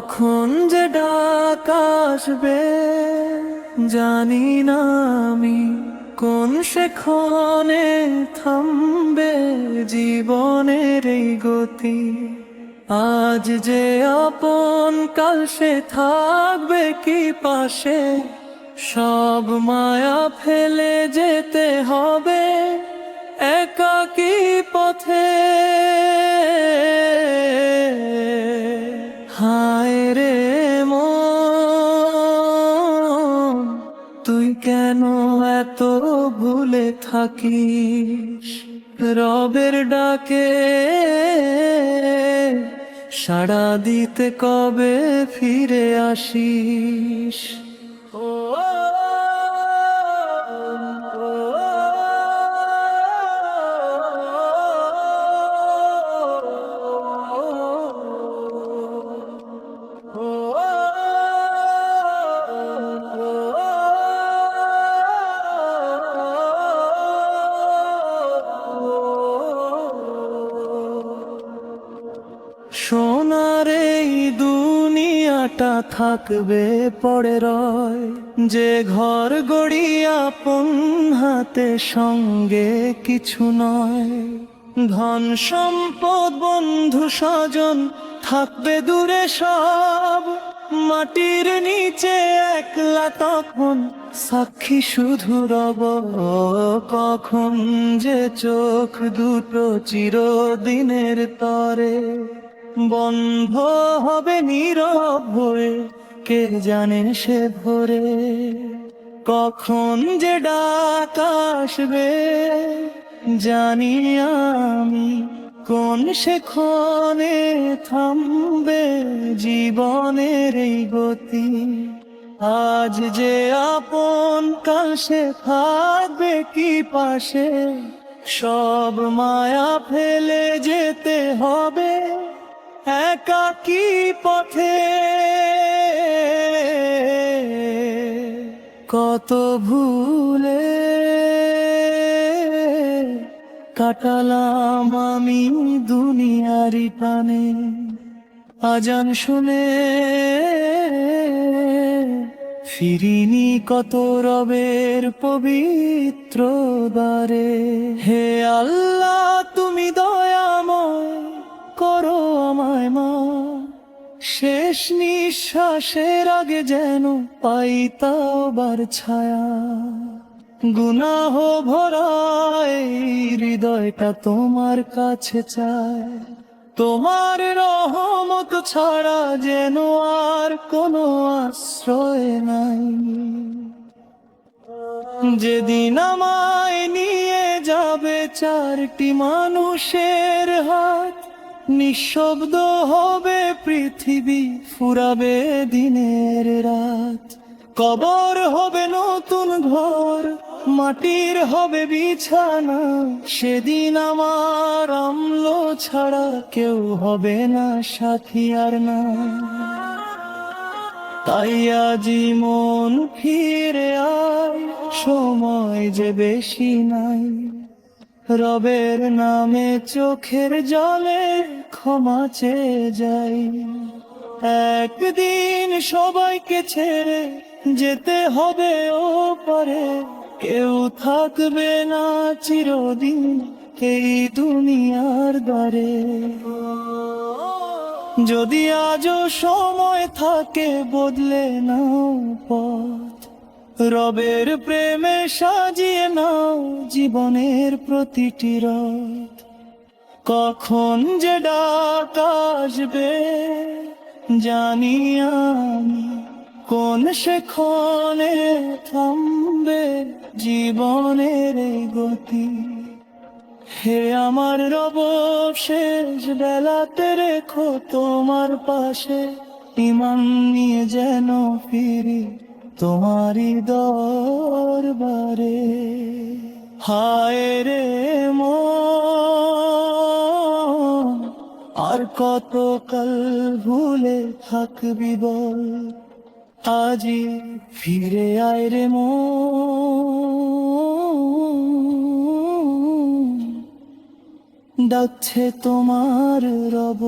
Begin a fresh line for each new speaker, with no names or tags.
কখন যে ডাক আসবে জানি না আমি, কোন সে ক্ষণে থামবে জীবনের এই গতি। আজ যে আপন কাল সে থাকবে কি পাশে, সব মায়া ফেলে যেতে হবে একাকী পথে। হায় রে মন, তুই কেন এত ভুলে থাকিস? রবের ডাকে সাড়া দিতে কবে ফিরে আসিস? ও সোনার এই দুনিয়াটা থাকবে পড়ে রয়, যে ঘর গড়িয়া আপন হাতে সঙ্গে কিছু নয়। ধন সম্পদ বন্ধু স্বজন থাকবে দূরে সব, মাটির নিচে একলা তখন সাক্ষী শুধু রব। কখন যে চোখ দুটো চিরদিনের তরে বন্ধ হবে নীরব হয়ে, কে জানে সে ভোরে। কখন যে ডাক আসবে জানি আমি, কোন সে ক্ষণে থামবে জীবনের এই গতি। আজ যে আপন কাল সে থাকবে কি পাশে, সব মায়া ফেলে যেতে হবে একাকী পথে। কত ভুলে কাটালাম আমি দুনিয়ারি টানে, আজান শুনে ফিরিনি কত রবের পবিত্র দ্বারে। হে আল্লাহ তুমি দয়াময় করো আমায় মা, শেষ নিঃশ্বাসের আগে যেন পাই তাওবার ছায়া। গুনাহ ভরা এই হৃদয়টা তোমার কাছে চায়, তোমার রহমত ছাড়া যেন আর কোনো আশ্রয় নাই। যেদিন আমায় নিয়ে যাবে চারটি মানুষের হাত, নিঃশব্দ হবে পৃথিবী, ফুরাবে দিনের রাত। কবর হবে নতুন ঘর, মাটির হবে বিছানা, সেদিন আমার আমলো ছাড়া কেউ হবে না সাথী আর না। তাই আজি মন ফিরে আয়, সময় যে বেশি নাই। রবের নামে চোখের জলে ক্ষমা চেয়ে যাই। একদিন সবাইকে ছেড়ে যেতে হবে ও পারে, কেউ থাকবে না চিরদিন এই দুনিয়ার দ্বারে। যদি আজও সময় থাকে বদলে নাও পথ, রবের প্রেমে সাজিয়ে নাও জীবনের প্রতিটি রথ। কখন যে ডাক আসবে জানি আমি, কোন সে ক্ষণে থামবে জীবনের এই গতি। হে আমার রব শেষ বেলাতে রেখো তোমার পাশে, ঈমান নিয়ে যেন ফিরি তোমারই দরবারে। হায় রে মন, আর কত কাল ভুলে থাকবি বল, আজি ফিরে আয় রে মন, ডাকছে তোমার রব।